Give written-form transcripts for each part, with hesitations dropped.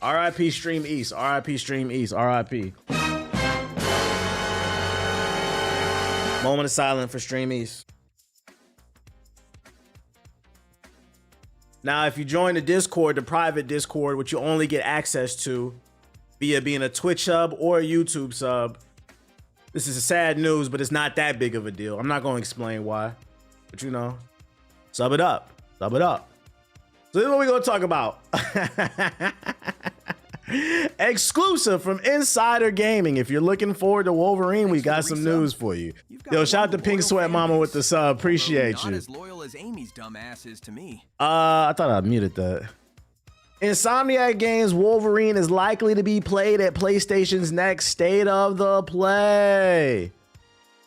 RIP Stream East. RIP Stream East. RIP. Moment of silence for Stream East. Now, if you join the Discord, the private Discord, which you only get access to via being a Twitch sub or a YouTube sub, this is sad news, but it's not that big of a deal. I'm not going to explain why, but you know, sub it up. Sub it up. So this is what we're going to talk about. Exclusive from Insider Gaming. If you're looking forward to Wolverine, we got some news for you. Yo, shout out to Pink Sweat Mama with the sub. Appreciate you. Not as loyal as Amy's dumb ass is to me. I thought I muted that. Insomniac Games Wolverine is likely to be played at PlayStation's next State of the Play.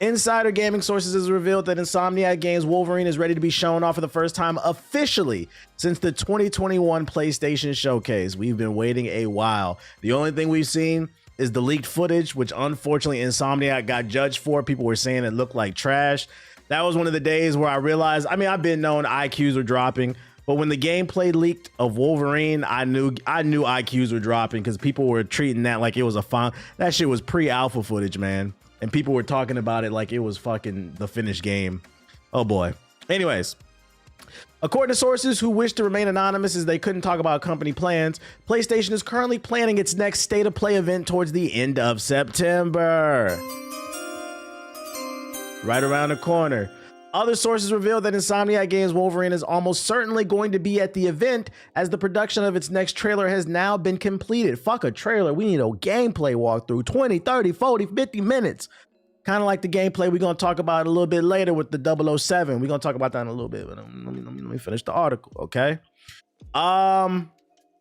Insider Gaming sources has revealed that Insomniac Games Wolverine is ready to be shown off for the first time officially since the 2021 PlayStation Showcase. We've been waiting a while. The only thing we've seen is the leaked footage, which unfortunately Insomniac got judged for. People were saying it looked like trash. That was one of the days where I realized, I mean, I've been known IQs were dropping, but when the gameplay leaked of Wolverine, I knew IQs were dropping because people were treating that like it was a fun. That shit was pre-alpha footage, man. And people were talking about it like it was fucking the finished game. Oh boy. Anyways, according to sources who wish to remain anonymous as they couldn't talk about company plans, PlayStation is currently planning its next State of Play event towards the end of September. Right around the corner. Other sources revealed that Insomniac Games Wolverine is almost certainly going to be at the event as the production of its next trailer has now been completed. Fuck a trailer. We need a gameplay walkthrough. 20, 30, 40, 50 minutes. Kind of like the gameplay we're going to talk about a little bit later with the 007. We're going to talk about that in a little bit. But let me finish the article, okay?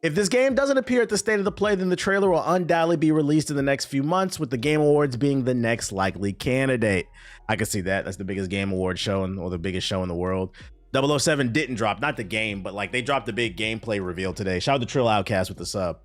If this game doesn't appear at the State of the Play, then the trailer will undoubtedly be released in the next few months, with the Game Awards being the next likely candidate. I can see that. That's the biggest Game Award show or the biggest show in the world. 007 didn't drop, not the game, but like they dropped a big gameplay reveal today. Shout out to Trill Outcast with the sub.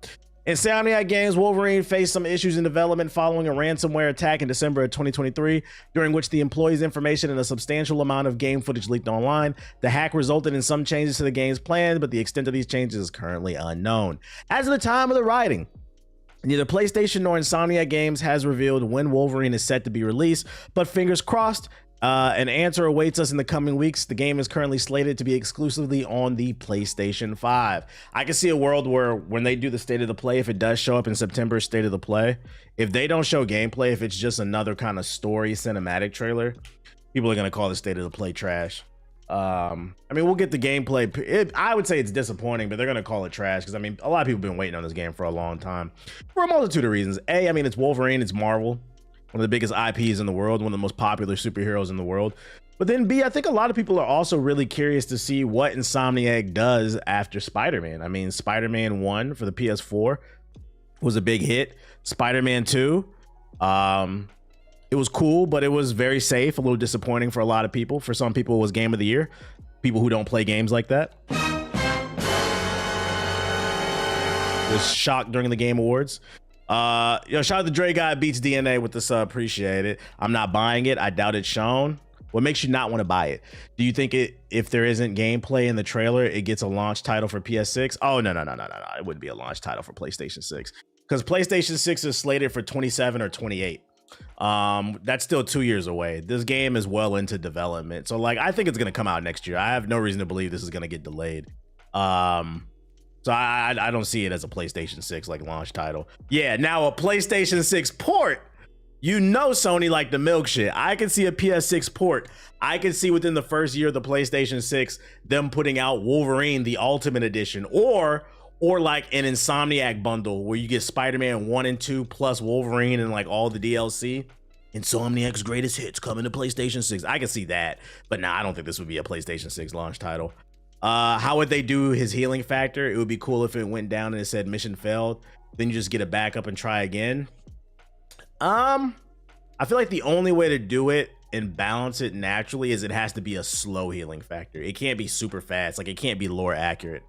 Insomniac Games Wolverine faced some issues in development following a ransomware attack in December of 2023, during which the employee's information and a substantial amount of game footage leaked online. The hack resulted in some changes to the game's plans, but the extent of these changes is currently unknown. As of the time of the writing, neither PlayStation nor Insomniac Games has revealed when Wolverine is set to be released, but fingers crossed, an answer awaits us in the coming weeks. The game is currently slated to be exclusively on the PlayStation 5. I can see a world where when they do the State of the Play, if it does show up in September State of the Play, if they don't show gameplay, if it's just another kind of story cinematic trailer, people are going to call the State of the Play trash. I mean, we'll get the gameplay. I would say it's disappointing, but they're going to call it trash because, I mean, a lot of people have been waiting on this game for a long time for a multitude of reasons. A, I mean, it's Wolverine, it's Marvel, one of the biggest IPs in the world, one of the most popular superheroes in the world. But then B, I think a lot of people are also really curious to see what Insomniac does after Spider-Man. I mean, Spider-Man 1 for the PS4 was a big hit. Spider-Man 2, it was cool, but it was very safe, a little disappointing for a lot of people. For some people, it was Game of the Year. People who don't play games like that. Was shocked during the Game Awards. Shout out to Dre Guy Beats DNA with the sub. Appreciate it. I'm not buying it. I doubt it's shown. What makes you not want to buy it? Do you think if there isn't gameplay in the trailer, it gets a launch title for PS6? Oh, no. It wouldn't be a launch title for PlayStation 6 because PlayStation 6 is slated for 27 or 28. That's still 2 years away. This game is well into development. So like, I think it's going to come out next year. I have no reason to believe this is going to get delayed. So I don't see it as a PlayStation 6 like launch title. Yeah, now a PlayStation 6 port. You know Sony like the milk shit. I can see a PS6 port. I can see within the first year of the PlayStation 6 them putting out Wolverine the Ultimate Edition or like an Insomniac bundle where you get Spider-Man 1 and 2 plus Wolverine and like all the DLC. Insomniac's greatest hits coming to PlayStation 6. I can see that. But nah, I don't think this would be a PlayStation 6 launch title. How would they do his healing factor? It would be cool if it went down and it said mission failed. Then you just get it back up and try again. I feel like the only way to do it and balance it naturally is it has to be a slow healing factor. It can't be super fast. Like it can't be lore accurate.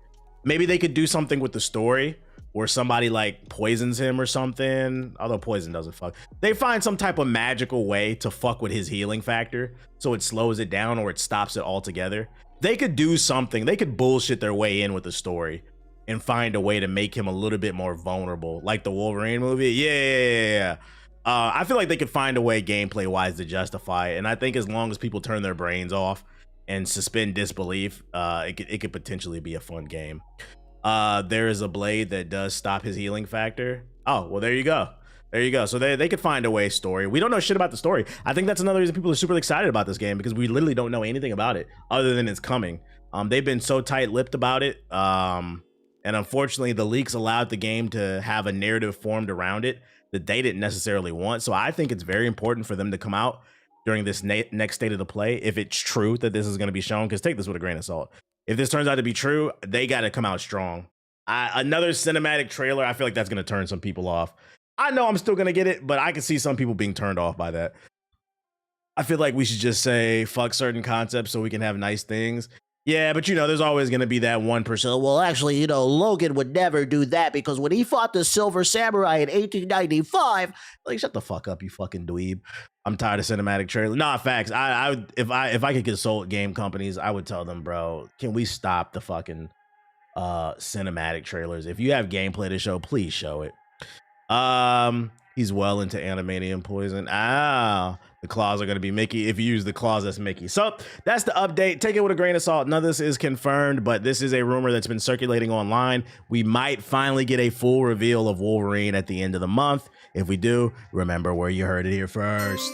Maybe they could do something with the story where somebody like poisons him or something. Although poison doesn't fuck. They find some type of magical way to fuck with his healing factor so it slows it down or it stops it altogether. They could do something. They could bullshit their way in with the story and find a way to make him a little bit more vulnerable, like the Wolverine movie. Yeah. I feel like they could find a way gameplay wise to justify it, and I think as long as people turn their brains off and suspend disbelief, it could potentially be a fun game. There is a blade that does stop his healing factor. Oh, well, there you go. So they could find a way story. We don't know shit about the story. I think that's another reason people are super excited about this game, because we literally don't know anything about it other than it's coming. They've been so tight-lipped about it. And unfortunately, the leaks allowed the game to have a narrative formed around it that they didn't necessarily want. So I think it's very important for them to come out during this next state of the play, if it's true that this is going to be shown, because take this with a grain of salt. If this turns out to be true, they got to come out strong. Another cinematic trailer, I feel like that's going to turn some people off. I know I'm still going to get it, but I can see some people being turned off by that. I feel like we should just say fuck certain concepts so we can have nice things. Yeah, but there's always going to be that 1%. Well, actually, Logan would never do that because when he fought the Silver Samurai in 1895, like, shut the fuck up, you fucking dweeb. I'm tired of cinematic trailers. Nah, facts. If I could consult game companies, I would tell them, bro, can we stop the fucking cinematic trailers? If you have gameplay to show, please show it. He's well into animanium poison. The claws are going to be Mickey. If you use the claws, that's Mickey. So that's the update. Take it with a grain of salt. None of this is confirmed, but this is a rumor that's been circulating online. We might finally get a full reveal of Wolverine at the end of the month. If we do, remember where you heard it here first.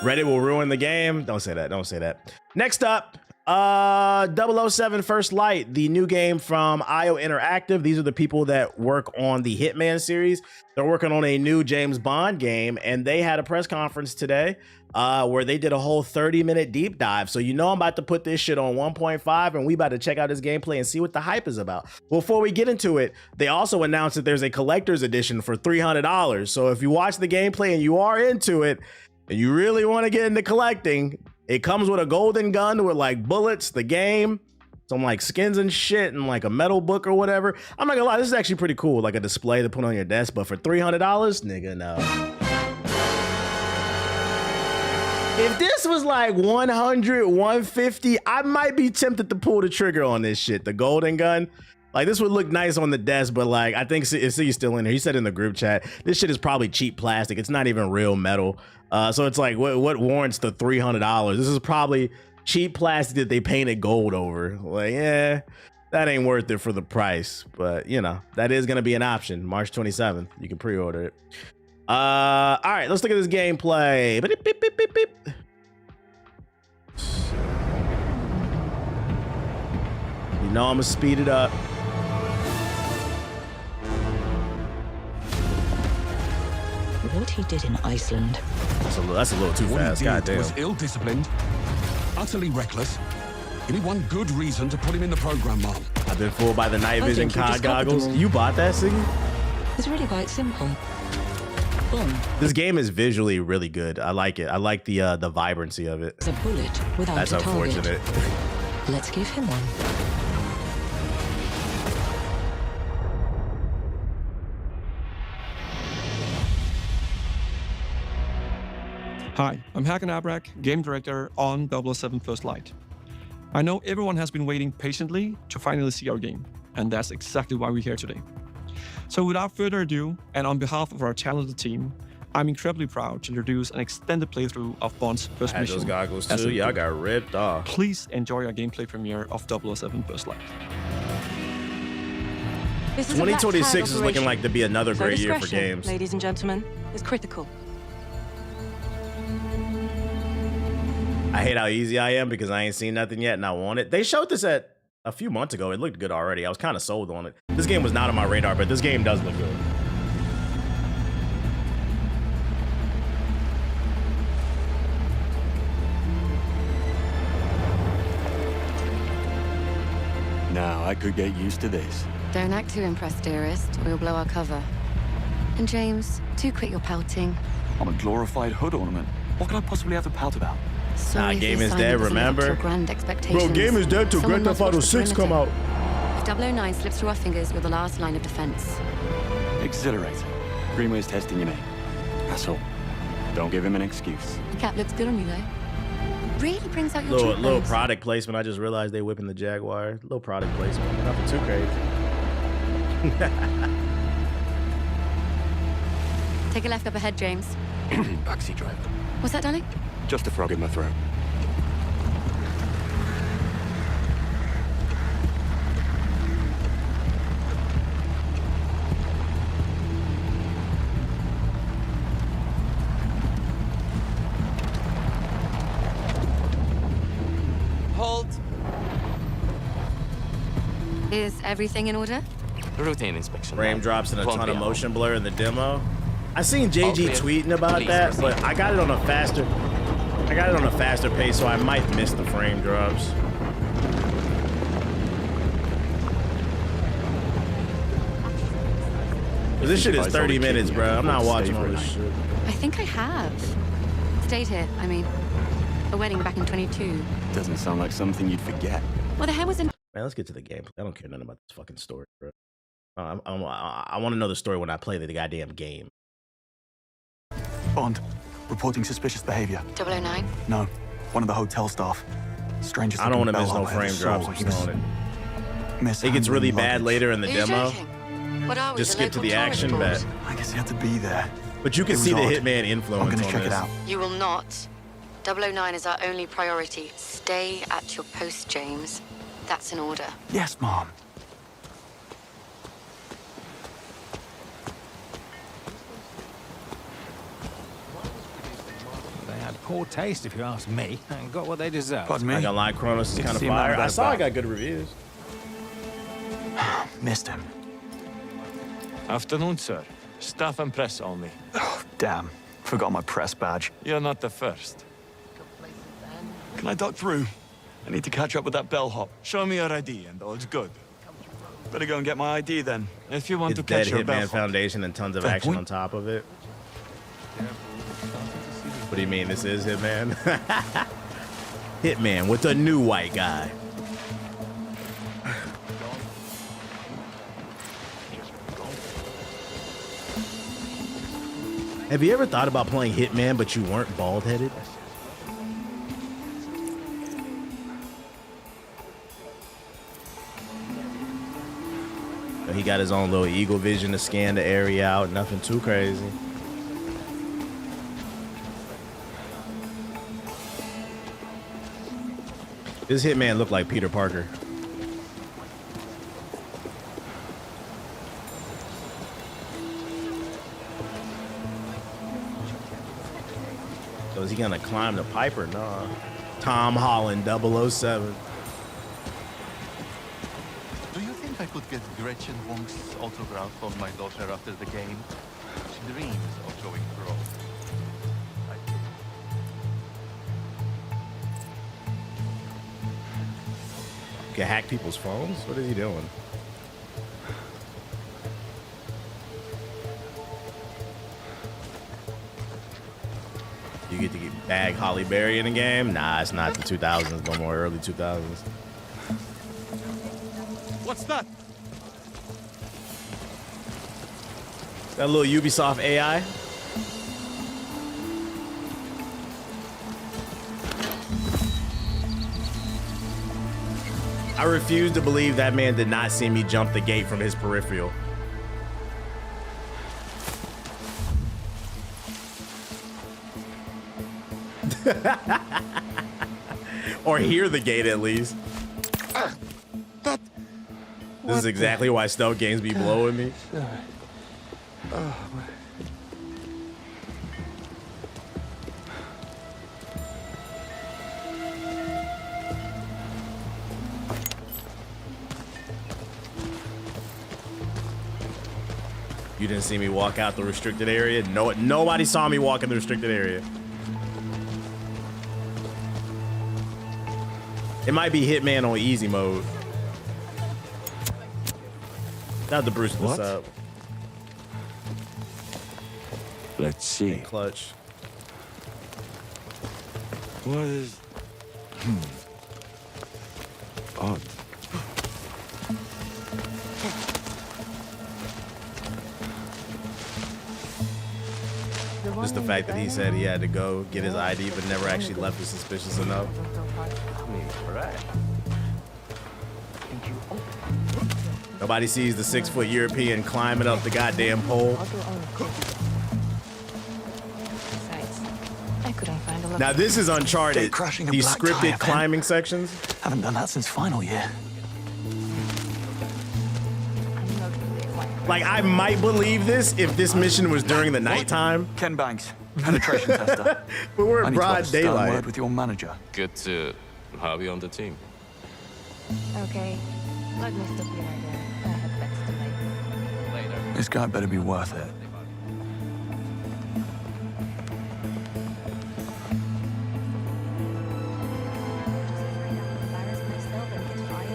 Reddit will ruin the game. Don't say that. Next up, 007 First Light, the new game from IO Interactive. These are the people that work on the Hitman series. They're working on a new James Bond game, and they had a press conference today where they did a whole 30-minute deep dive. So I'm about to put this shit on 1.5, and we about to check out this gameplay and see what the hype is about. Before we get into it, they also announced that there's a collector's edition for $300. So if you watch the gameplay and you are into it, and you really want to get into collecting, it comes with a golden gun with like bullets, the game, some like skins and shit, and like a metal book or whatever. I'm not gonna lie, this is actually pretty cool, like a display to put on your desk, but for $300, nigga, no. If this was like 100, 150, I might be tempted to pull the trigger on this shit, the golden gun. Like, this would look nice on the desk, but like, I think he's still in there. He said in the group chat, this shit is probably cheap plastic. It's not even real metal. So it's like, what warrants the $300? This is probably cheap plastic that they painted gold over. Like, yeah, that ain't worth it for the price. But that is gonna be an option. March 27th, you can pre-order it. All right, let's look at this gameplay. Beep, beep, beep, beep, beep. I'm gonna speed it up. What he did in Iceland. That's a little too fast. Goddamn. Was ill-disciplined, utterly reckless. Give me one good reason to put him in the program, Mom. I've been fooled by the night vision COD goggles. You bought that, Siggy? It's really quite simple. Boom. This game is visually really good. I like it. I like the vibrancy of it. It's a bullet without That's a target. unfortunate. Let's give him one. Hi, I'm Hakan Abrak, Game Director on 007 First Light. I know everyone has been waiting patiently to finally see our game, and that's exactly why we're here today. So without further ado, and on behalf of our talented team, I'm incredibly proud to introduce an extended playthrough of Bond's first I had mission. those goggles too. Y'all got ripped off. Please enjoy our gameplay premiere of 007 First Light. 2026 is looking like to be another great year for games. Ladies and gentlemen, is critical. I hate how easy I am because I ain't seen nothing yet and I want it. They showed this at a few months ago. It looked good already. I was kind of sold on it. This game was not on my radar, but this game does look good. Now I could get used to this. Don't act too impressed, dearest, or you'll blow our cover. And James, do quit your pouting. I'm a glorified hood ornament. What could I possibly have to pout about? Sorry if game the is assignment dead, doesn't live up to remember? your grand expectations. Bro, game is dead till Someone Grand Theft must Auto watch the 6 come perimeter. out. If 009 slips through our fingers, you're the last line of defense. Exhilarating. Greenway's testing your name. That's all. Don't give him an excuse. The cap looks good on you, though. really brings out your Little cheekbones. product placement. I just realized they whipping the Jaguar. Little product placement. Nothing too crazy. Take a left up ahead, James. Backseat driver. What's that, darling? Just a frog in my throat. Halt! Is everything in order? Routine inspection. Frame drops and a ton of Plump motion blur in the demo. I seen JG clear. tweeting about Please that, proceed. but I got it on a faster pace, so I might miss the frame drops. This shit is 30 minutes, bro. I'm not watching all this shit. I think I have. Stayed here, I mean. A wedding back in 22. Doesn't sound like something you'd forget. Well, the hair was in... Man, let's get to the game. I don't care nothing about this fucking story, bro. I want to know the story when I play the goddamn game. Bond, reporting suspicious behavior. 009? No, one of the hotel staff. Strangest. I don't want to miss looking no bellhop I ever frame drops. saw. I'm He was snowing it. It mishandling gets really bad luggage. later in the Are you demo. joking? What are we, Just the skip to local the tourist action board? bet. I guess he had to be there. But you can It was see the odd. Hitman I'm influence gonna on check this. it out. You will not. 009 is our only priority. Stay at your post, James. That's an order. Yes, Mom. They had poor taste, if you ask me, and got what they deserved. Pardon me. I got line Kronos is Didn't kind of see him out fire. and I about saw I about. got good reviews. Missed him. Afternoon, sir. Staff and press only. Oh, damn. Forgot my press badge. You're not the first. Can I duck through? I need to catch up with that bellhop. Show me your ID and all's good. Better go and get my ID then. If you want It's to catch dead your Hitman bellhop. Foundation and tons of Fair action point. on top of it. What do you mean this is Hitman? Hitman with a new white guy. Have you ever thought about playing Hitman but you weren't bald-headed? He got his own little eagle vision to scan the area out. Nothing too crazy. This Hitman looked like Peter Parker. So is he gonna climb the pipe or nah? Tom Holland 007. Do you think I could get Gretchen Wong's autograph on my daughter after the game? She dreams of going pro. Can hack people's phones? What is he doing? You get to bag Holly Berry in the game? Nah, it's not the 2000s, no more early 2000s. What's that? That little Ubisoft AI. I refuse to believe that man did not see me jump the gate from his peripheral. Or hear the gate at least. This is exactly why stealth games be blowing me. You didn't see me walk out the restricted area? No, nobody saw me walk in the restricted area. It might be Hitman on easy mode. Not to Bruce this up. Let's see. Clutch. What is... Odd. Just the fact that he said he had to go get his ID but never actually left is suspicious enough. Nobody sees the 6-foot European climbing up the goddamn pole. Now this is Uncharted. These scripted climbing sections. Haven't done that since final year. Like, I might believe this if this mission was during the nighttime. Ken Banks, penetration tester. But we're I in need to have broad a stern daylight. word with your manager. Good to have you on the team. Okay, let me stop you right there. I have bets to make. Later. This guy better be worth it.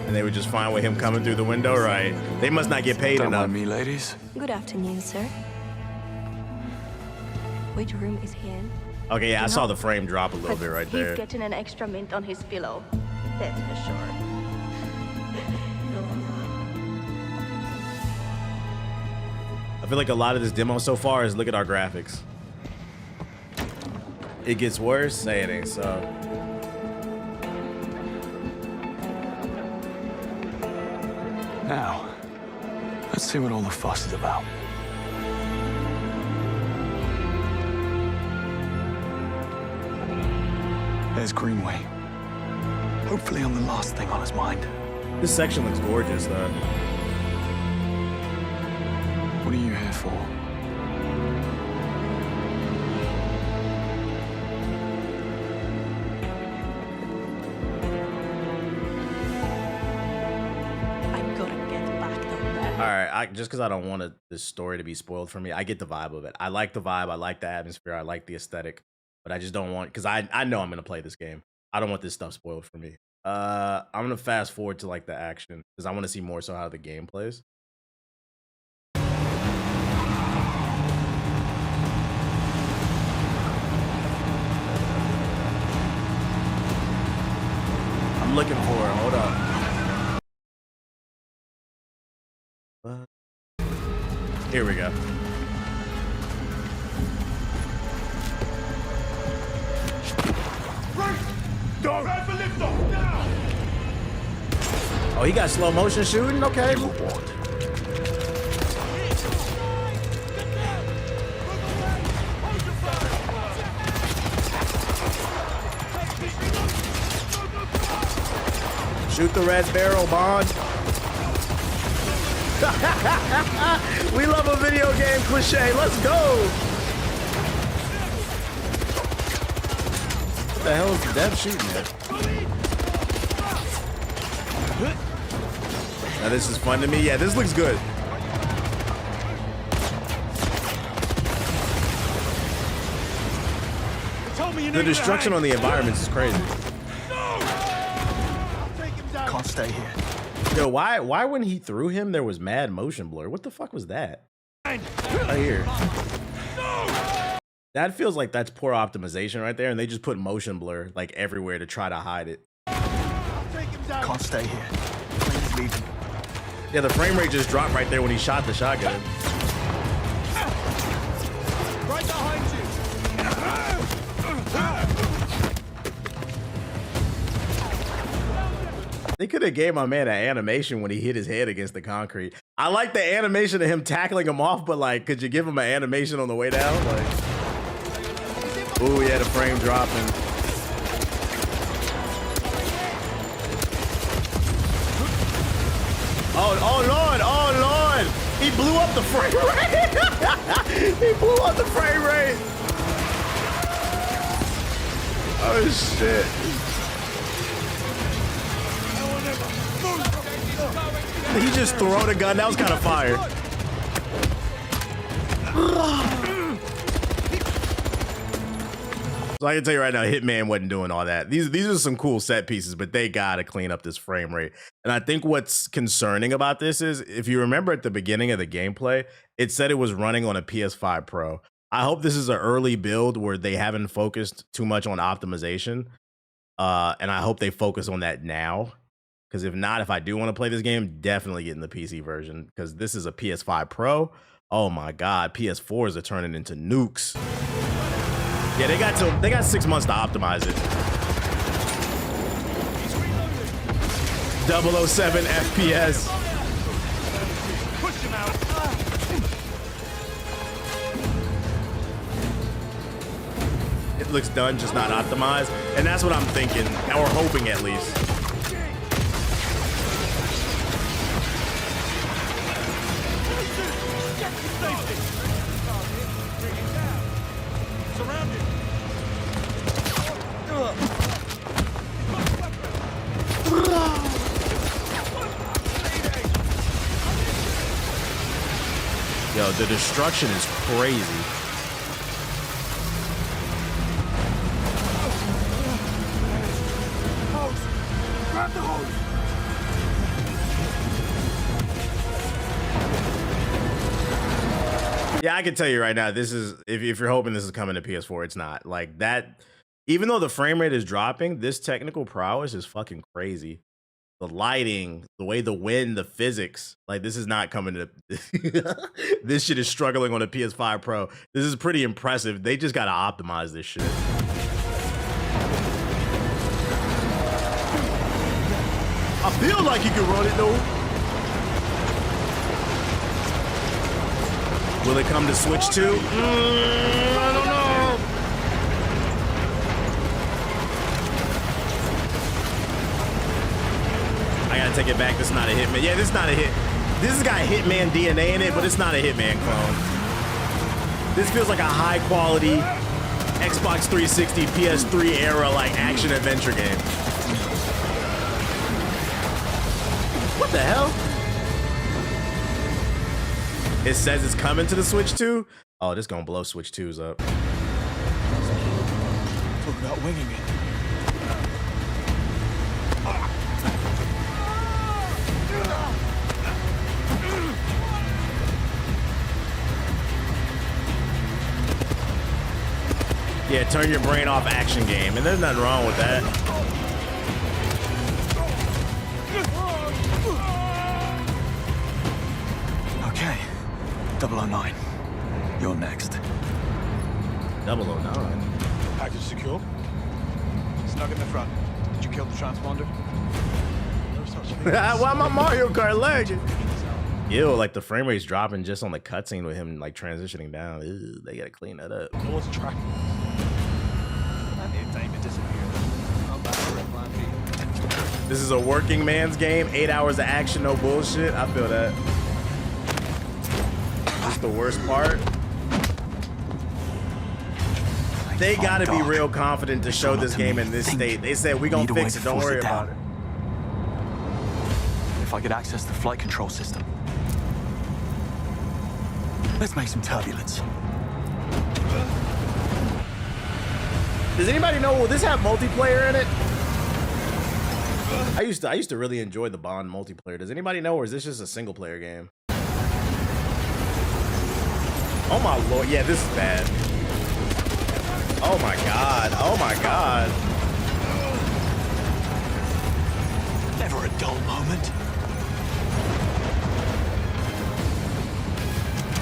And they would just find with him coming through the window, right? They must not get paid Don't enough. mind me, ladies. Good afternoon, sir. Which room is he in? Okay, yeah, I saw the frame drop a little bit right there. He's getting an extra mint on his pillow. That's for sure. I feel like a lot of this demo so far is look at our graphics. It gets worse, say it ain't so. Now, let's see what all the fuss is about. There's Greenway. Hopefully I'm the last thing on his mind. This section looks gorgeous, though. What are you here for? I've got to get back down there. All right, just because I don't want this story to be spoiled for me, I get the vibe of it. I like the vibe, I like the atmosphere, I like the aesthetic, but I just don't want, because I know I'm gonna play this game. I don't want this stuff spoiled for me. I'm gonna fast forward to like the action because I want to see more so how the game plays. I'm looking for it. Hold up. Here we go. Oh, he got slow motion shooting? Okay. Shoot the red barrel, Bond. We love a video game cliche. Let's go. What the hell is the dev shooting at? Now this is fun to me. Yeah, this looks good. The destruction on the environments is crazy. Can't stay here. Yo, why when he threw him there was mad motion blur? What the fuck was that? Right here. That feels like that's poor optimization right there, and they just put motion blur like everywhere to try to hide it. Can't stay here. Please leave me. Yeah, the frame rate just dropped right there when he shot the shotgun. Right behind you. They could have gave my man an animation when he hit his head against the concrete. I like the animation of him tackling him off, but like, could you give him an animation on the way down? Like, ooh, yeah, the frame dropping. Oh Lord, oh Lord. He blew up the frame rate. He blew up the frame rate. Oh shit. He just threw the gun. That was kind of fire. So I can tell you right now, Hitman wasn't doing all that. These are some cool set pieces, but they gotta clean up this frame rate. And I think what's concerning about this is, if you remember at the beginning of the gameplay, it said it was running on a PS5 Pro. I hope this is an early build where they haven't focused too much on optimization. And I hope they focus on that now. Because if not, if I do want to play this game, definitely getting the PC version. Because this is a PS5 Pro. Oh my God, PS4s are turning into nukes. Yeah, they got 6 months to optimize it. 007 FPS. Push him out. It looks done, just not optimized. And that's what I'm thinking, or hoping at least. Yo, the destruction is crazy. Grab the hose. Yeah, I can tell you right now, this is, if you're hoping this is coming to PS4, it's not. Like that, even though the frame rate is dropping, this technical prowess is fucking crazy. The lighting, the way the wind, the physics, like this is not coming to, this shit is struggling on a PS5 Pro. This is pretty impressive. They just gotta optimize this shit. I feel like you can run it though. Will it come to Switch 2? I don't know. I gotta take it back. This is not a Hitman. Yeah, this is not a hit. This has got Hitman DNA in it, but it's not a Hitman clone. This feels like a high quality Xbox 360, PS3 era like action adventure game. What the hell? It says it's coming to the Switch 2. Oh, this gonna blow Switch 2s up. Talk about winging it. Yeah, turn your brain off action game, and there's nothing wrong with that. Okay, 009. You're next. 009? Package secure. Snug in the front. Did you kill the transponder? Why am I Mario Kart legend? Ew, like the frame rate's dropping just on the cutscene with him like transitioning down. Ew, they gotta clean that up. No one's tracking. This is a working man's game. 8 hours of action, no bullshit. I feel that. That's the worst part. They gotta be real confident to show this game in this state. They said, we gonna fix it, don't worry about it. If I could access the flight control system. Let's make some turbulence. Does anybody know, will this have multiplayer in it? I used to really enjoy the Bond multiplayer. Does anybody know, or is this just a single player game? Oh my lord, yeah, this is bad. Oh my god, oh my god. Never a dull moment.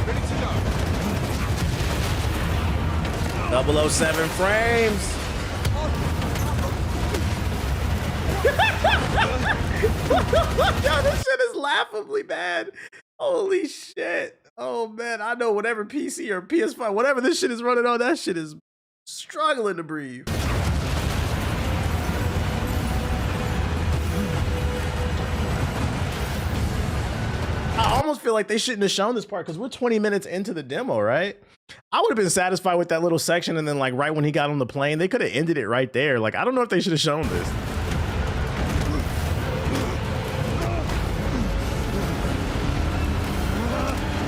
Ready to go. 007 frames. Yo, this shit is laughably bad. Holy shit. Oh man, I know whatever PC or PS5, whatever this shit is running on, that shit is struggling to breathe. I almost feel like they shouldn't have shown this part because we're 20 minutes into the demo, right? I would have been satisfied with that little section, and then like right when he got on the plane, they could have ended it right there. Like, I don't know if they should have shown this.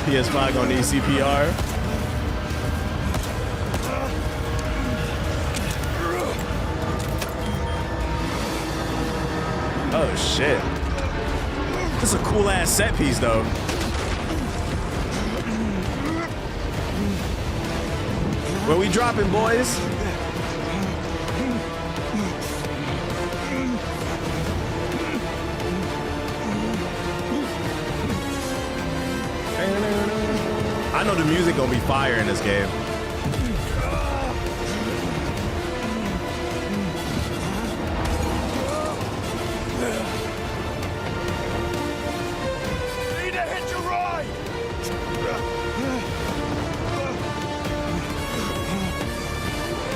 PS5 gonna need CPR. Oh shit. This is a cool ass set piece though. Where we dropping, boys? I know the music gonna be fire in this game.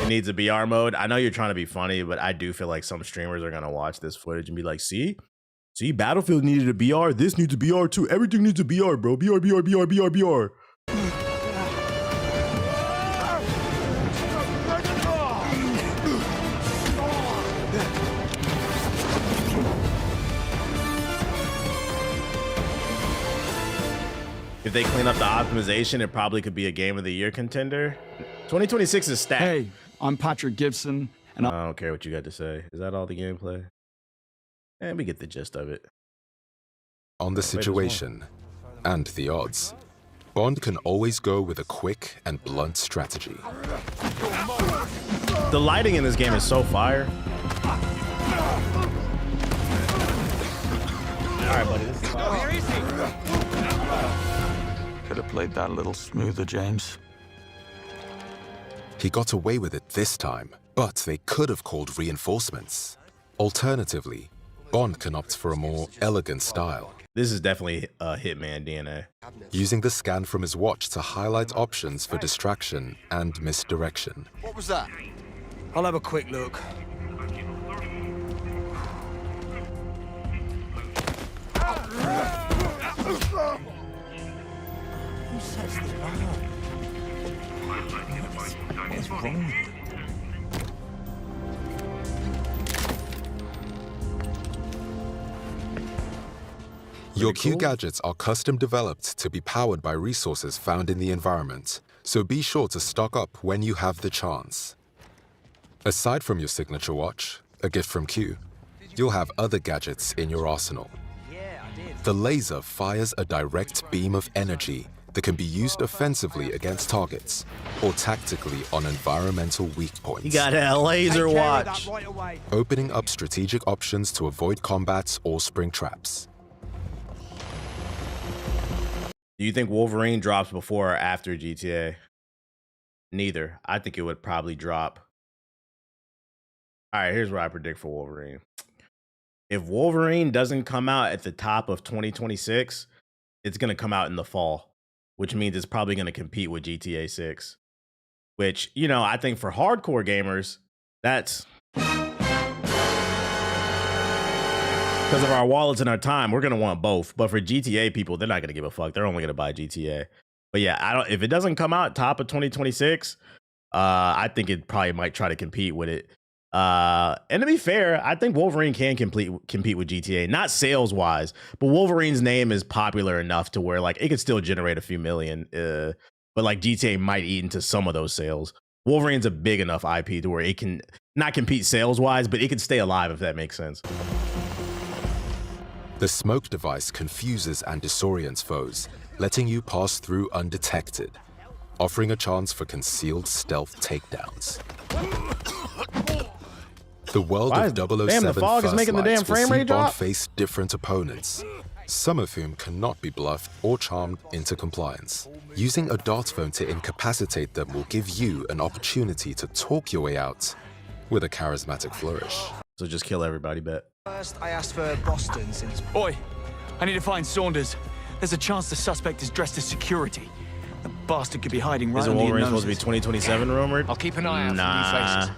needs a BR mode. I know you're trying to be funny, but I do feel like some streamers are gonna watch this footage and be like, see, Battlefield needed a BR. This needs a BR too. Everything needs a BR, bro. BR, BR, BR, BR, BR. If they clean up the optimization, it probably could be a Game of the Year contender. 2026 is stacked. Hey, I'm Patrick Gibson, and I don't care what you got to say. Is that all the gameplay? And we get the gist of it. On the situation and the odds, Bond can always go with a quick and blunt strategy. The lighting in this game is so fire. All right, buddy. This is fine. Could have played that a little smoother, James. He got away with it this time, but they could have called reinforcements. Alternatively, Bond can opt for a more elegant style. This is definitely Hitman DNA. Using the scan from his watch to highlight options for distraction and misdirection. What was that? I'll have a quick look. Who sets the alarm? What's wrong with them? Your Q gadgets are custom developed to be powered by resources found in the environment, so be sure to stock up when you have the chance. Aside from your signature watch, a gift from Q, you'll have other gadgets in your arsenal. The laser fires a direct beam of energy that can be used offensively against targets or tactically on environmental weak points. You got a laser watch. Opening up strategic options to avoid combat or spring traps. Do you think Wolverine drops before or after GTA? Neither. I think it would probably drop. All right, here's what I predict for Wolverine. If Wolverine doesn't come out at the top of 2026, it's going to come out in the fall, which means it's probably going to compete with GTA 6, which, you know, I think for hardcore gamers, that's because of our wallets and our time, we're going to want both. But for GTA people, they're not going to give a fuck. They're only going to buy GTA. But yeah, if it doesn't come out top of 2026, I think it probably might try to compete with it. And to be fair, I think Wolverine can compete with GTA, not sales wise, but Wolverine's name is popular enough to where like it could still generate a few million. But like GTA might eat into some of those sales. Wolverine's a big enough IP to where it can not compete sales wise, but it can stay alive if that makes sense. The smoke device confuses and disorients foes, letting you pass through undetected, offering a chance for concealed stealth takedowns. The world of 007 damn, the fog is making the damn frame rate drop. Bond face different opponents, some of whom cannot be bluffed or charmed into compliance. Using a dart phone to incapacitate them will give you an opportunity to talk your way out with a charismatic flourish. So just kill everybody, bet. First, I asked for Boston since... Oi, I need to find Saunders. There's a chance the suspect is dressed as security. The bastard could be hiding right Isn't under your Wolverine supposed to be noses. 2027 rumored? I'll keep an eye out for new faces.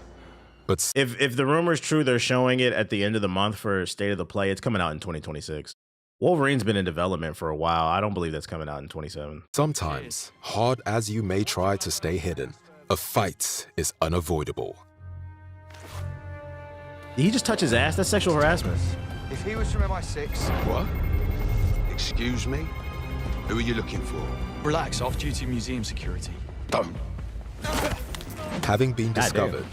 But if the rumor's true, they're showing it at the end of the month for State of the Play. It's coming out in 2026. Wolverine's been in development for a while. I don't believe that's coming out in 27. sometimes, hard as you may try to stay hidden, a fight is unavoidable. Did he just touch his ass? That's sexual harassment. If he was from MI6... What? Excuse me? Who are you looking for? Relax, off-duty museum security. Don't. Having been God discovered,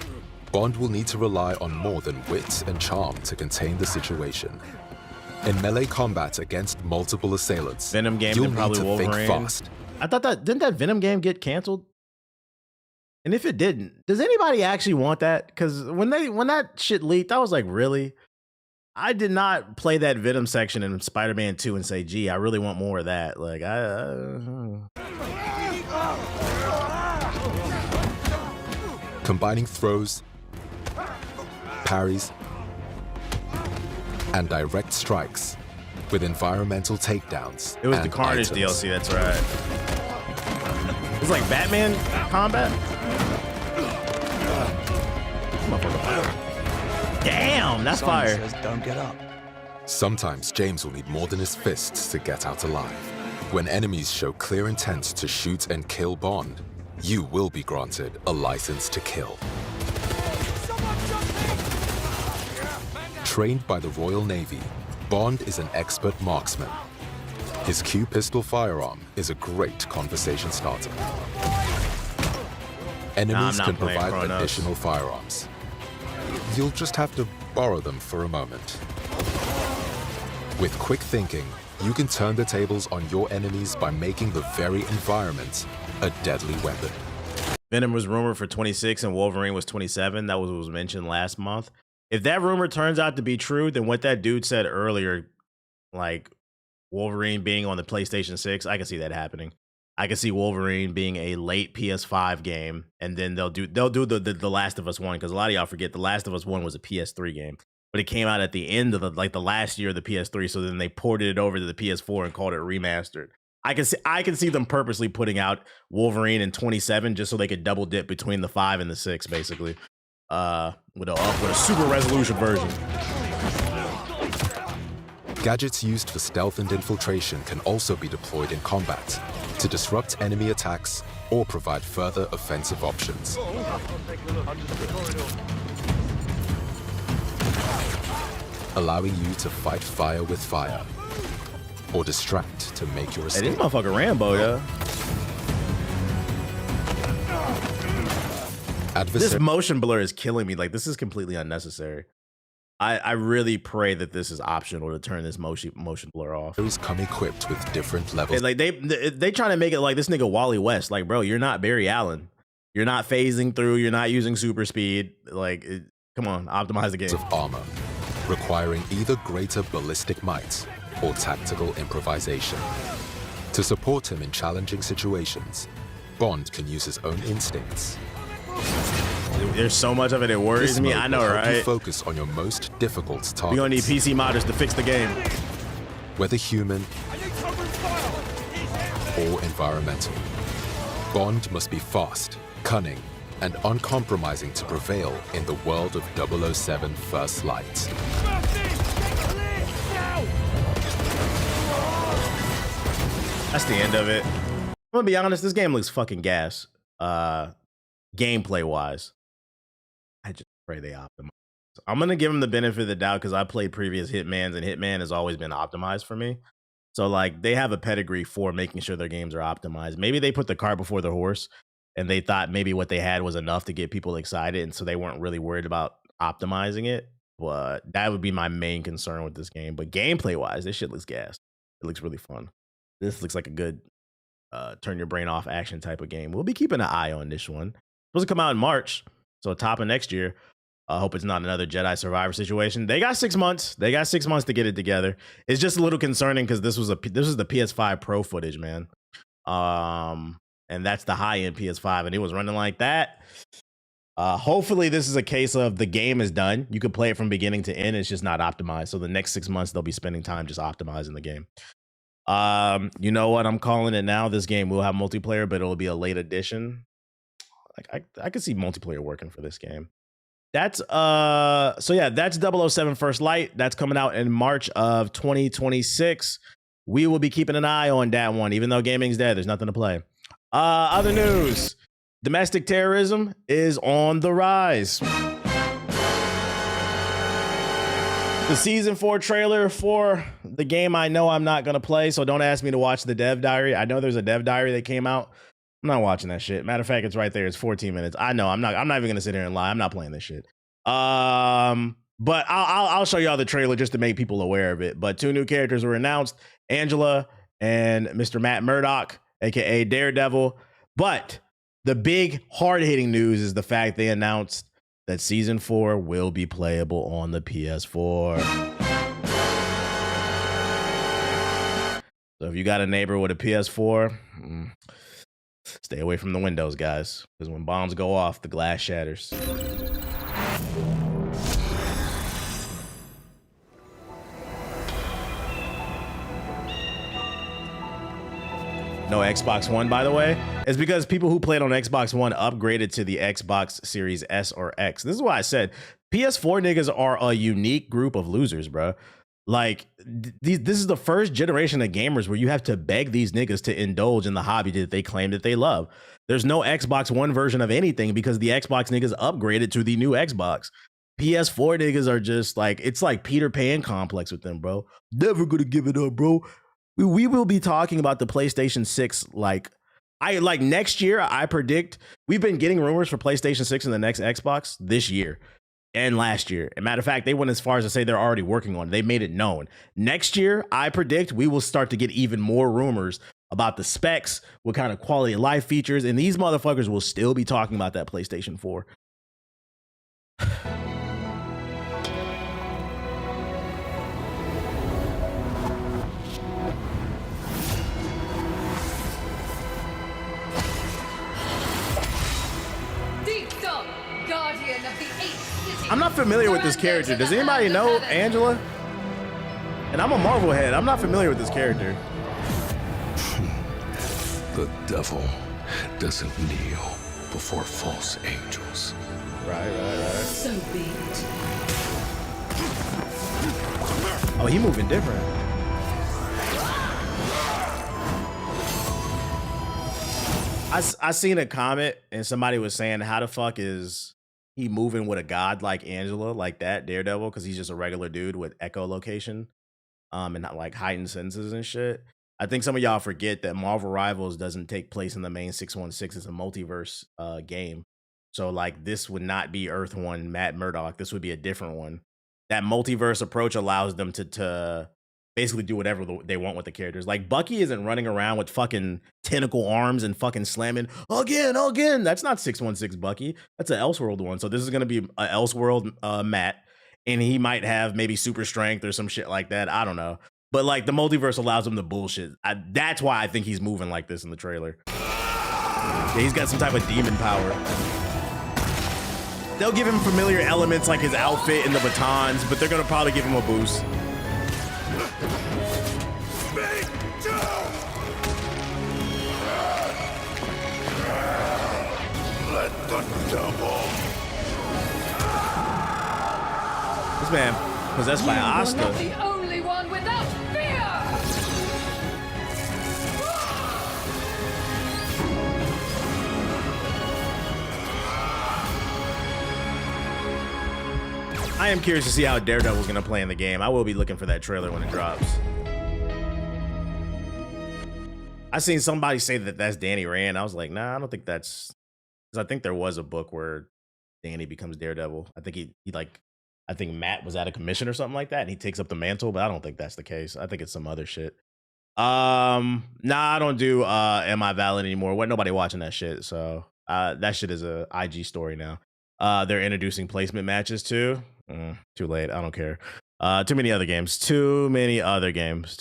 Bond will need to rely on more than wit and charm to contain the situation. In melee combat against multiple assailants, Venom game you'll and need probably to Wolverine. think fast. I thought didn't that Venom game get canceled? And if it didn't, does anybody actually want that? Because when that shit leaked, I was like, really? I did not play that Venom section in Spider-Man 2 and say, gee, I really want more of that. Like, Combining throws, parries, and direct strikes with environmental takedowns. It was and the Carnage items. DLC, that's right. It's like Batman combat. Damn, that's fire. Says don't get up. Sometimes James will need more than his fists to get out alive. When enemies show clear intent to shoot and kill Bond, you will be granted a license to kill. Trained by the Royal Navy, Bond is an expert marksman. His Q pistol firearm is a great conversation starter. Enemies can provide additional firearms. You'll just have to borrow them for a moment. With quick thinking, you can turn the tables on your enemies by making the very environment a deadly weapon. Venom was rumored for 26 and Wolverine was 27. That was mentioned last month. If that rumor turns out to be true, then what that dude said earlier, like Wolverine being on the PlayStation 6, I can see that happening. I can see Wolverine being a late PS5 game, and then they'll do the Last of Us 1, because a lot of y'all forget the Last of Us 1 was a PS3 game, but it came out at the end of the last year of the PS3, so then they ported it over to the PS4 and called it remastered. I can see them purposely putting out Wolverine in 27 just so they could double dip between the 5 and the 6, basically, with a super resolution version. Gadgets used for stealth and infiltration can also be deployed in combat to disrupt enemy attacks or provide further offensive options. Allowing you to fight fire with fire or distract to make your escape. Hey, this motherfucker Rambo, yeah. This motion blur is killing me. Like, this is completely unnecessary. I really pray that this is optional to turn this motion blur off. Those come equipped with different levels. Like they trying to make it like this nigga Wally West. Like, bro, you're not Barry Allen. You're not phasing through. You're not using super speed. Like, come on, optimize the game. Of armor, requiring either greater ballistic might or tactical improvisation. To support him in challenging situations, Bond can use his own instincts. There's so much of it, it worries me. I know, right? You focus on your most difficult targets. We're gonna need PC modders to fix the game. Whether human or environmental, Bond must be fast, cunning, and uncompromising to prevail in the world of 007 First Light. That's the end of it. I'm gonna be honest, this game looks fucking gas. Gameplay wise. I just pray they optimize. I'm gonna give them the benefit of the doubt because I played previous Hitmans and Hitman has always been optimized for me. So like they have a pedigree for making sure their games are optimized. Maybe they put the cart before the horse and they thought maybe what they had was enough to get people excited, and so they weren't really worried about optimizing it. But that would be my main concern with this game. But gameplay wise, this shit looks gas. It looks really fun. This looks like a good turn your brain off action type of game. We'll be keeping an eye on this one. It's supposed to come out in March, so top of next year. I hope it's not another Jedi Survivor situation. They got 6 months. They got 6 months to get it together. It's just a little concerning because this was the PS5 Pro footage, man. And that's the high end PS5, and it was running like that. Hopefully, this is a case of the game is done. You can play it from beginning to end. It's just not optimized. So the next 6 months, they'll be spending time just optimizing the game. You know what? I'm calling it now. This game will have multiplayer, but it'll be a late edition. Like I could see multiplayer working for this game. That's so yeah, that's 007 First Light. That's coming out in March of 2026. We will be keeping an eye on that one, even though gaming's dead. There's nothing to play. Other news: domestic terrorism is on the rise. The season 4 trailer for the game I know I'm not gonna play, so don't ask me to watch the dev diary. I know there's a dev diary that came out. I'm not watching that shit. Matter of fact, it's right there. It's 14 minutes. I know. I'm not even gonna sit here and lie. I'm not playing this shit. But I'll show y'all the trailer just to make people aware of it. But 2 new characters were announced: Angela and Mr. Matt Murdock, aka Daredevil. But the big hard-hitting news is the fact they announced that season 4 will be playable on the PS4. So if you got a neighbor with a PS4, stay away from the windows, guys, because when bombs go off, the glass shatters. No Xbox One, by the way. It's because people who played on Xbox One upgraded to the Xbox Series S or X. This is why I said PS4 niggas are a unique group of losers, bro. Like, this is the first generation of gamers where you have to beg these niggas to indulge in the hobby that they claim that they love. There's no Xbox One version of anything because the Xbox niggas upgraded to the new Xbox. PS4 niggas are just like, it's like Peter Pan complex with them, bro. Never gonna give it up, bro. We will be talking about the PlayStation 6 like next year. I predict we've been getting rumors for PlayStation 6 and the next Xbox this year and last year. As a matter of fact, they went as far as to say they're already working on it. They made it known. Next year, I predict we will start to get even more rumors about the specs, what kind of quality of life features, and these motherfuckers will still be talking about that PlayStation 4. I'm not familiar with this character. Does anybody know Angela? And I'm a Marvel head. I'm not familiar with this character. The devil doesn't kneel before false angels. Right. So be it. Oh, he moving different. I seen a comment and somebody was saying, how the fuck is he moving with a god like Angela, like that Daredevil? Because he's just a regular dude with echolocation, and not like heightened senses and shit. I think some of y'all forget that Marvel Rivals doesn't take place in the main 616. It's a multiverse game. So like this would not be Earth 1 Matt Murdock. This would be a different one. That multiverse approach allows them to basically do whatever they want with the characters. Like Bucky isn't running around with fucking tentacle arms and fucking slamming again. That's not 616 Bucky. That's an Elseworld one. So this is going to be an Elseworld Matt. And he might have maybe super strength or some shit like that. I don't know. But like the multiverse allows him to bullshit. That's why I think he's moving like this in the trailer. Yeah, he's got some type of demon power. They'll give him familiar elements like his outfit and the batons, but they're gonna probably give him a boost. Let the devil. This man possessed by Asta. You're not the only one without fear! I am curious to see how Daredevil's gonna play in the game. I will be looking for that trailer when it drops. I seen somebody say that that's Danny Rand. I was like, nah, I don't think that's, because I think there was a book where Danny becomes Daredevil. I think he I think Matt was out of commission or something like that, and he takes up the mantle, but I don't think that's the case. I think it's some other shit. Nah, I don't do Am I Valid anymore. Wasn't nobody watching that shit, so that shit is a IG story now. They're introducing placement matches too. Too late. I don't care. Too many other games. Too many other games.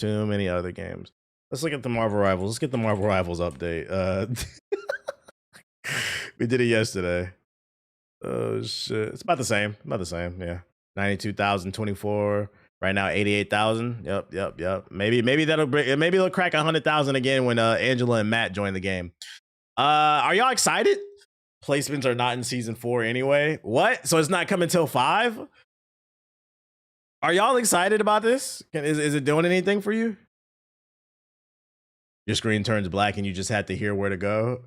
Let's look at the Marvel Rivals. Let's get the Marvel Rivals update. We did it yesterday. Oh shit. It's about the same. Yeah. 92,024. Right now, 88,000. Yep. Maybe they'll crack 100,000 again when Angela and Matt join the game. Are y'all excited? Placements are not in season 4 anyway. What? So it's not coming till 5? Are y'all excited about this? Is it doing anything for you? Your screen turns black and you just have to hear where to go.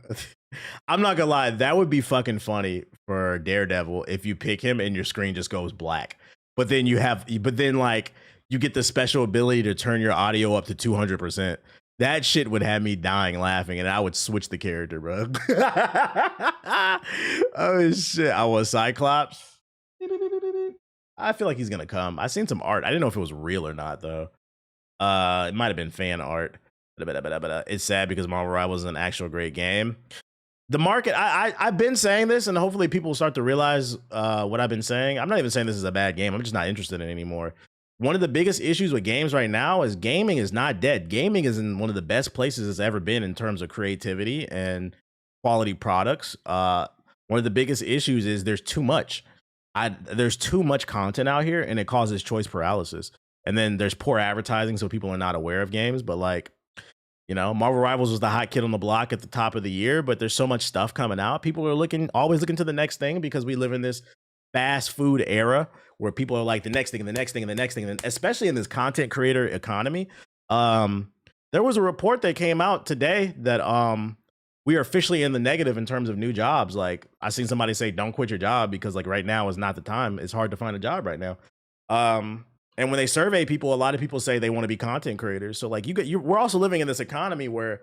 I'm not gonna lie, that would be fucking funny for Daredevil if you pick him and your screen just goes black. But then you get the special ability to turn your audio up to 200%. That shit would have me dying laughing, and I would switch the character, bro. Oh shit! I was Cyclops. I feel like he's gonna come. I seen some art. I didn't know if it was real or not, though. It might have been fan art. It's sad because Marvel Rivals is an actual great game. The market, I've been saying this, and hopefully people will start to realize what I've been saying. I'm not even saying this is a bad game. I'm just not interested in it anymore. One of the biggest issues with games right now is gaming is not dead. Gaming is in one of the best places it's ever been in terms of creativity and quality products. One of the biggest issues is there's too much. There's too much content out here, and it causes choice paralysis. And then there's poor advertising, so people are not aware of games. But like, You know, Marvel Rivals was the hot kid on the block at the top of the year, but there's so much stuff coming out. People are always looking to the next thing because we live in this fast food era where people are like the next thing and the next thing and the next thing, and especially in this content creator economy. There was a report that came out today that we are officially in the negative in terms of new jobs. Like I seen somebody say, don't quit your job because like right now is not the time. It's hard to find a job right now. And when they survey people, a lot of people say they want to be content creators. So like we're also living in this economy where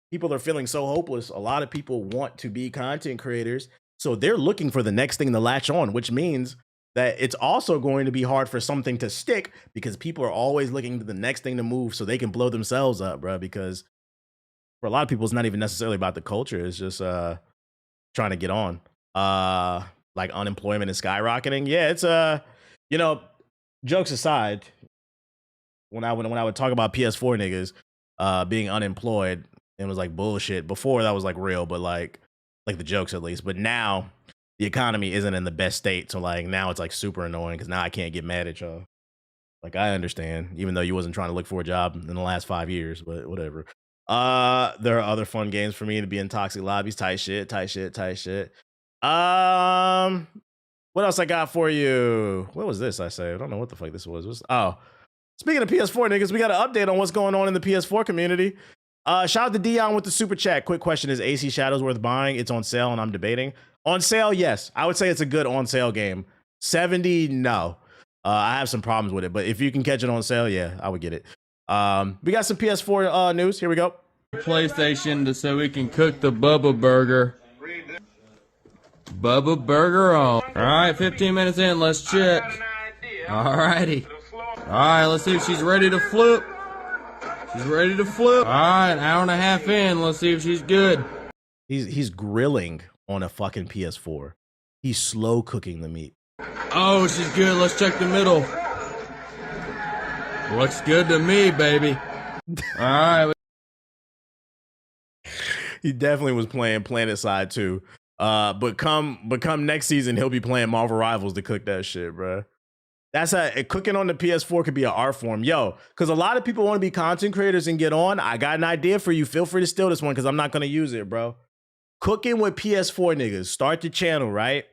people are feeling so hopeless. A lot of people want to be content creators. So they're looking for the next thing to latch on, which means that it's also going to be hard for something to stick because people are always looking to the next thing to move so they can blow themselves up, bro. Because for a lot of people, it's not even necessarily about the culture. It's just trying to get on. Like unemployment is skyrocketing. Yeah, it's you know, jokes aside, when I would talk about PS4 niggas being unemployed, it was like bullshit. Before that was like real, but like the jokes at least. But now the economy isn't in the best state, so like now it's like super annoying because now I can't get mad at y'all. Like I understand, even though you wasn't trying to look for a job in the last 5 years, but whatever. There are other fun games for me to be in toxic lobbies. Tight shit. What else I got for you? What was this I say? I don't know what the fuck this was. Speaking of PS4 niggas, we got an update on what's going on in the PS4 community. Shout out to Dion with the super chat. Quick question, is AC Shadows worth buying? It's on sale and I'm debating. On sale, yes. I would say it's a good on sale game. 70, no. I have some problems with it, but if you can catch it on sale, yeah, I would get it. We got some PS4 news. Here we go. PlayStation so we can cook the Bubba Burger. Bubba Burger on. All right, 15 minutes in. Let's check. All righty. All right, let's see if she's ready to flip. She's ready to flip. All right, an hour and a half in. Let's see if she's good. He's grilling on a fucking PS4. He's slow cooking the meat. Oh, she's good. Let's check the middle. Looks good to me, baby. All right. He definitely was playing Planet Side 2. But come next season, he'll be playing Marvel Rivals to cook that shit, bro. That's cooking on the PS4 could be an art form. Yo, because a lot of people want to be content creators and get on. I got an idea for you. Feel free to steal this one because I'm not going to use it, bro. Cooking with PS4 niggas. Start the channel, right?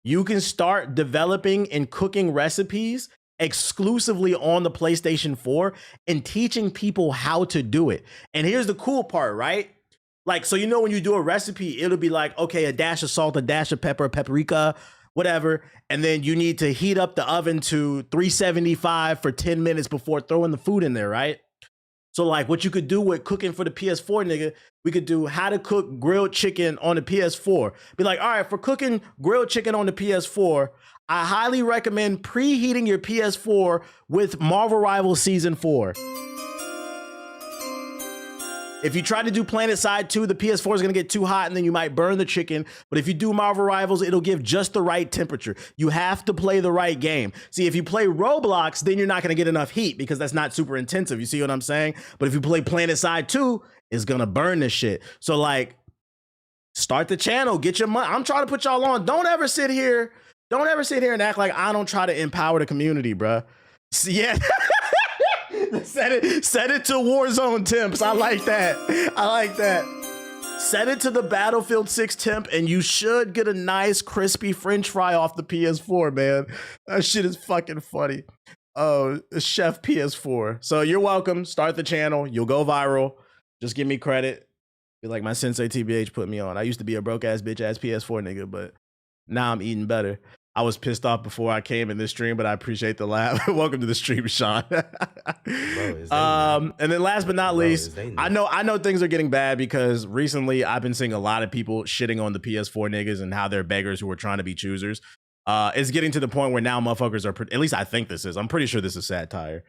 You can start developing and cooking recipes exclusively on the PlayStation 4 and teaching people how to do it. And here's the cool part, right? Like, so you know when you do a recipe, it'll be like, okay, a dash of salt, a dash of pepper, paprika, whatever. And then you need to heat up the oven to 375 for 10 minutes before throwing the food in there, right? So like what you could do with cooking for the PS4, nigga, we could do how to cook grilled chicken on the PS4. Be like, all right, for cooking grilled chicken on the PS4, I highly recommend preheating your PS4 with Marvel Rivals Season 4. If you try to do Planet Side 2, the PS4 is going to get too hot and then you might burn the chicken. But if you do Marvel Rivals, it'll give just the right temperature. You have to play the right game. See, if you play Roblox, then you're not going to get enough heat because that's not super intensive. You see what I'm saying? But if you play Planet Side 2, it's going to burn this shit. So like, start the channel, get your money. I'm trying to put y'all on. Don't ever sit here and act like I don't try to empower the community, bruh. See, yeah. Set it to Warzone temps. I like that. Set it to the Battlefield 6 temp and you should get a nice crispy French fry off the PS4, man. That shit is fucking funny. Oh, Chef PS4. So you're welcome. Start the channel. You'll go viral. Just give me credit. Be like my sensei TBH put me on. I used to be a broke ass bitch ass PS4 nigga, but now I'm eating better. I was pissed off before I came in this stream, but I appreciate the laugh. Welcome to the stream, Sean. And then last but not least, I know things are getting bad because recently I've been seeing a lot of people shitting on the PS4 niggas and how they're beggars who are trying to be choosers. It's getting to the point where now motherfuckers are, at least I think this is, I'm pretty sure this is satire.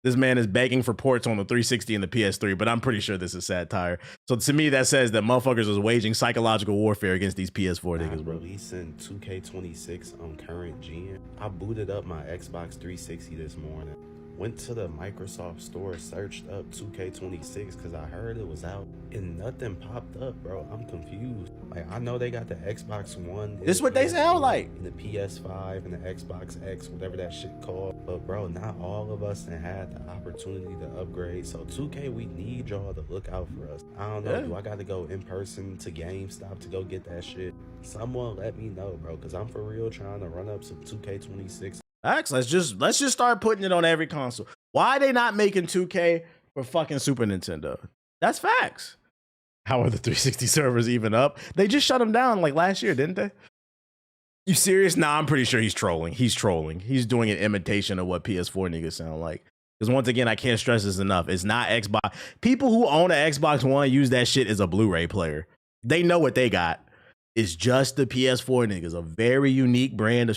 This man is begging for ports on the 360 and the PS3, but I'm pretty sure this is satire. So to me, that says that motherfuckers is waging psychological warfare against these PS4 niggas, bro. Releasing 2K26 on current gen. I booted up my Xbox 360 this morning. went to the Microsoft store, searched up 2K26 because I heard it was out, and nothing popped up, bro. I'm confused. Like, I know they got the Xbox One. This is what they sound like. And the PS5 and the Xbox X, whatever that shit called. But bro, not all of us had the opportunity to upgrade. So 2K, we need y'all to look out for us. I don't know. Yeah. Do I got to go in person to GameStop to go get that shit? Someone let me know, bro, because I'm for real trying to run up some 2K26. Max, let's just start putting it on every console. Why are they not making 2K for fucking Super Nintendo? That's facts. How are the 360 servers even up? They just shut them down like last year, didn't they? You serious? Nah, I'm pretty sure he's trolling. He's trolling. He's doing an imitation of what PS4 niggas sound like. Because once again, I can't stress this enough. It's not Xbox. People who own an Xbox One use that shit as a Blu-ray player. They know what they got. It's just the PS4 niggas, a very unique brand of